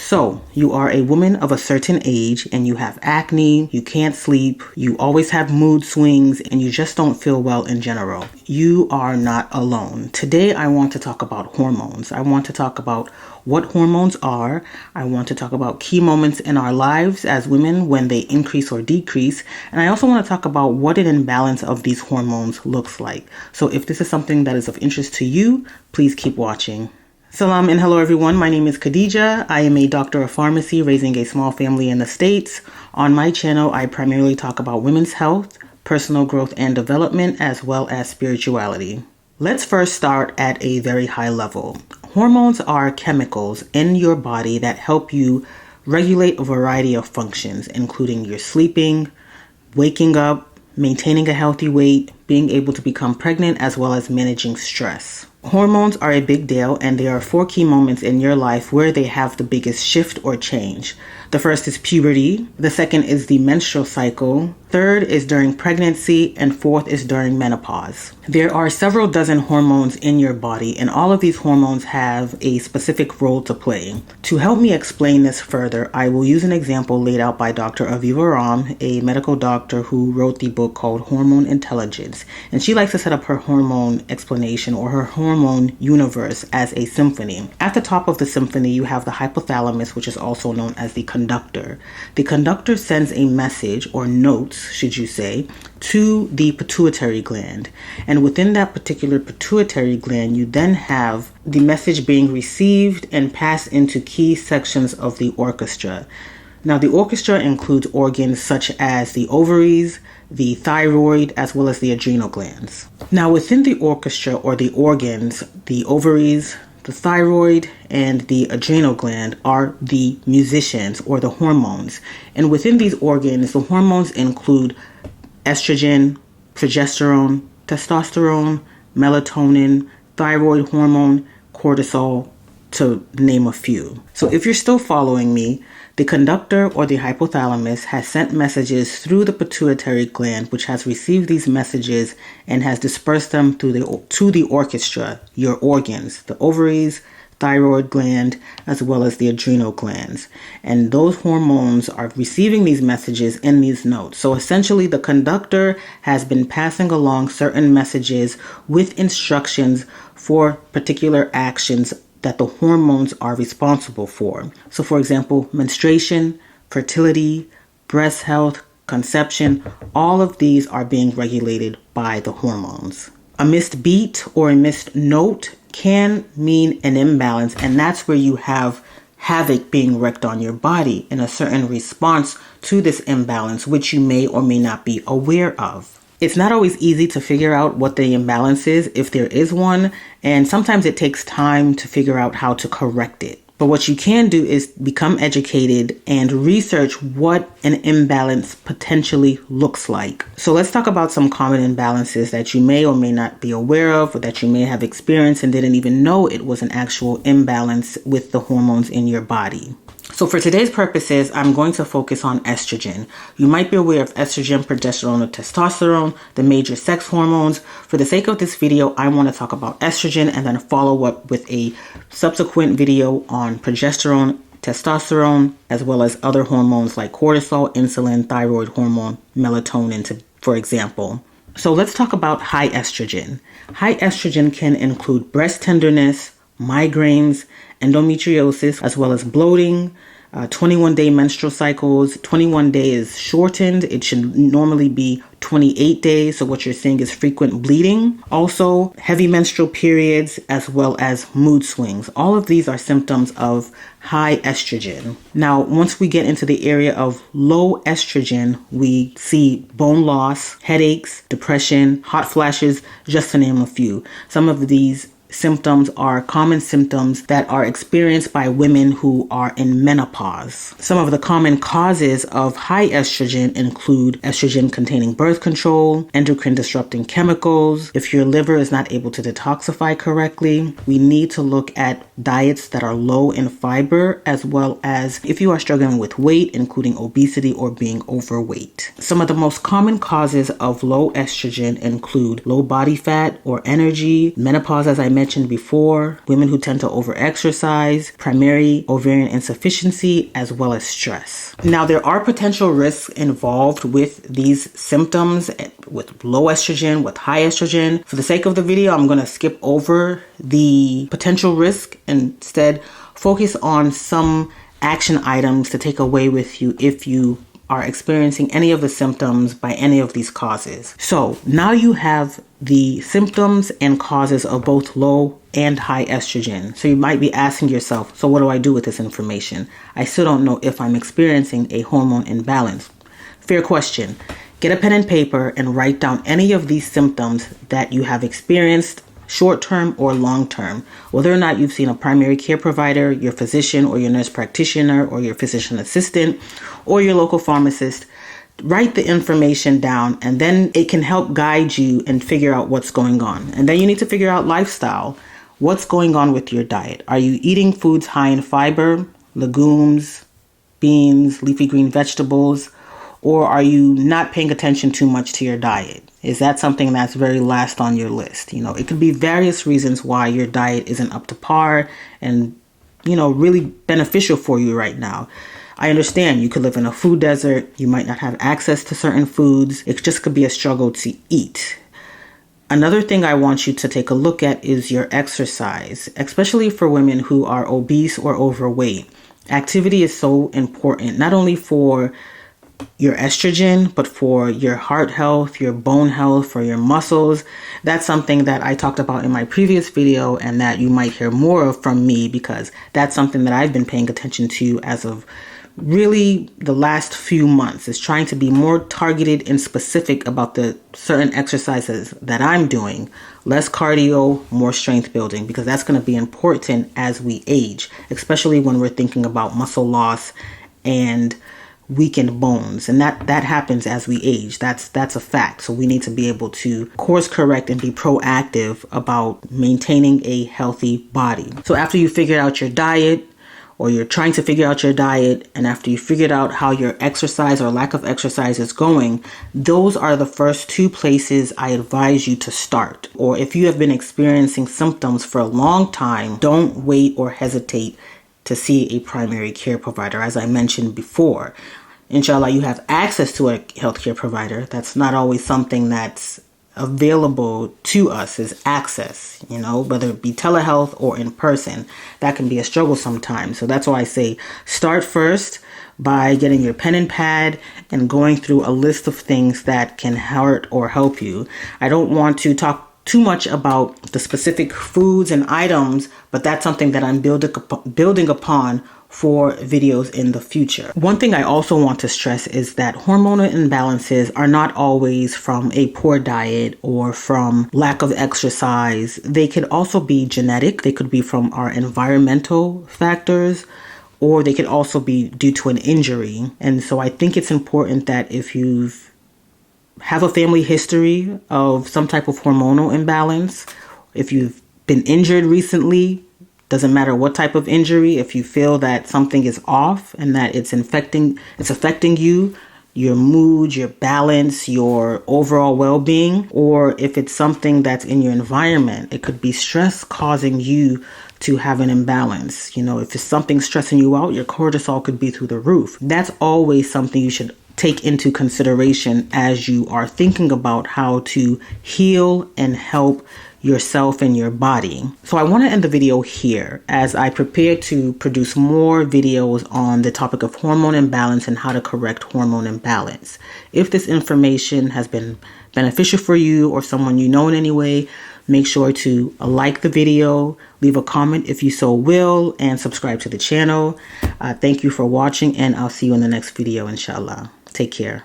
So, you are a woman of a certain age and you have acne, you can't sleep, you always have mood swings, and you just don't feel well in general. You are not alone. Today, I want to talk about hormones. I want to talk about what hormones are. I want to talk about key moments in our lives as women when they increase or decrease. And I also want to talk about what an imbalance of these hormones looks like. So if this is something that is of interest to you, please keep watching. Salam and hello everyone, my name is Khadija. I am a doctor of pharmacy raising a small family in the States. On my channel, I primarily talk about women's health, personal growth and development, as well as spirituality. Let's first start at a very high level. Hormones are chemicals in your body that help you regulate a variety of functions, including your sleeping, waking up, maintaining a healthy weight, being able to become pregnant, as well as managing stress. Hormones are a big deal, and there are 4 key moments in your life where they have the biggest shift or change. The first is puberty. The second is the menstrual cycle. Third is during pregnancy, and fourth is during menopause. There are several dozen hormones in your body, and all of these hormones have a specific role to play. To help me explain this further, I will use an example laid out by Dr. Aviva Ram, a medical doctor who wrote the book called Hormone Intelligence. And she likes to set up her hormone explanation or her hormone universe as a symphony. At the top of the symphony, you have the hypothalamus, which is also known as the conductor. The conductor sends a message, or notes, should you say, to the pituitary gland. And within that particular pituitary gland, you then have the message being received and passed into key sections of the orchestra. Now, the orchestra includes organs such as the ovaries, the thyroid, as well as the adrenal glands. Now, within the orchestra or the organs, the ovaries, the thyroid, and the adrenal gland are the musicians or the hormones. And within these organs, the hormones include estrogen, progesterone, testosterone, melatonin, thyroid hormone, cortisol, to name a few. So if you're still following me, the conductor or the hypothalamus has sent messages through the pituitary gland, which has received these messages and has dispersed them to the orchestra, your organs, the ovaries, thyroid gland, as well as the adrenal glands. And those hormones are receiving these messages in these notes. So essentially, the conductor has been passing along certain messages with instructions for particular actions that the hormones are responsible for. So for example, menstruation, fertility, breast health, conception, all of these are being regulated by the hormones. A missed beat or a missed note can mean an imbalance, and that's where you have havoc being wreaked on your body in a certain response to this imbalance, which you may or may not be aware of. It's not always easy to figure out what the imbalance is, if there is one, and sometimes it takes time to figure out how to correct it. But what you can do is become educated and research what an imbalance potentially looks like. So let's talk about some common imbalances that you may or may not be aware of, or that you may have experienced and didn't even know it was an actual imbalance with the hormones in your body. So for today's purposes, I'm going to focus on estrogen. You might be aware of estrogen, progesterone, or testosterone, the major sex hormones. For the sake of this video, I want to talk about estrogen and then follow up with a subsequent video on progesterone, testosterone, as well as other hormones like cortisol, insulin, thyroid hormone, melatonin, for example. So let's talk about high estrogen. High estrogen can include breast tenderness, migraines, endometriosis, as well as bloating, 21-day menstrual cycles. 21 days is shortened. It should normally be 28 days. So what you're seeing is frequent bleeding. Also, heavy menstrual periods, as well as mood swings. All of these are symptoms of high estrogen. Now, once we get into the area of low estrogen, we see bone loss, headaches, depression, hot flashes, just to name a few. Some of these symptoms are common symptoms that are experienced by women who are in menopause. Some of the common causes of high estrogen include estrogen-containing birth control, endocrine-disrupting chemicals. If your liver is not able to detoxify correctly, we need to look at diets that are low in fiber, as well as if you are struggling with weight, including obesity or being overweight. Some of the most common causes of low estrogen include low body fat or energy, menopause, as I mentioned before, women who tend to overexercise, primary ovarian insufficiency, as well as stress. Now, there are potential risks involved with these symptoms, with low estrogen, with high estrogen. For the sake of the video, I'm going to skip over the potential risk and instead focus on some action items to take away with you if you are experiencing any of the symptoms by any of these causes. So now you have the symptoms and causes of both low and high estrogen. So you might be asking yourself, so what do I do with this information? I still don't know if I'm experiencing a hormone imbalance. Fair question. Get a pen and paper and write down any of these symptoms that you have experienced, short-term or long-term, whether or not you've seen a primary care provider, your physician or your nurse practitioner or your physician assistant or your local pharmacist. Write the information down, and then it can help guide you and figure out what's going on. And then you need to figure out lifestyle. What's going on with your diet? Are you eating foods high in fiber, legumes, beans, leafy green vegetables, or are you not paying attention too much to your diet? Is that something that's very last on your list? It could be various reasons why your diet isn't up to par and, really beneficial for you right now. I understand you could live in a food desert. You might not have access to certain foods. It just could be a struggle to eat. Another thing I want you to take a look at is your exercise, especially for women who are obese or overweight. Activity is so important, not only for your estrogen, but for your heart health, your bone health, for your muscles. That's something that I talked about in my previous video and that you might hear more of from me, because that's something that I've been paying attention to as of really the last few months, is trying to be more targeted and specific about the certain exercises that I'm doing. Less cardio, more strength building, because that's going to be important as we age, especially when we're thinking about muscle loss and weakened bones, and that happens as we age. That's a fact. So we need to be able to course correct and be proactive about maintaining a healthy body. So after you figure out your diet, or you're trying to figure out your diet, and after you figured out how your exercise or lack of exercise is going, those are the first two places I advise you to start. Or if you have been experiencing symptoms for a long time, don't wait or hesitate to see a primary care provider. As I mentioned before, inshallah, you have access to a healthcare provider. That's not always something that's available to us, is access, whether it be telehealth or in person. That can be a struggle sometimes. So that's why I say start first by getting your pen and pad and going through a list of things that can hurt or help you. I don't want to talk too much about the specific foods and items, but that's something that I'm building upon for videos in the future. One thing I also want to stress is that hormonal imbalances are not always from a poor diet or from lack of exercise. They could also be genetic. They could be from our environmental factors, or they could also be due to an injury. And so I think it's important that if you have a family history of some type of hormonal imbalance, if you've been injured recently, doesn't matter what type of injury, if you feel that something is off and that it's affecting you, your mood, your balance, your overall well-being, or if it's something that's in your environment, it could be stress causing you to have an imbalance. If it's something stressing you out, your cortisol could be through the roof. That's always something you should take into consideration as you are thinking about how to heal and help yourself and your body. So I want to end the video here as I prepare to produce more videos on the topic of hormone imbalance and how to correct hormone imbalance. If this information has been beneficial for you or someone you know in any way, make sure to like the video, leave a comment if you so will, and subscribe to the channel. Thank you for watching, and I'll see you in the next video, inshallah. Take care.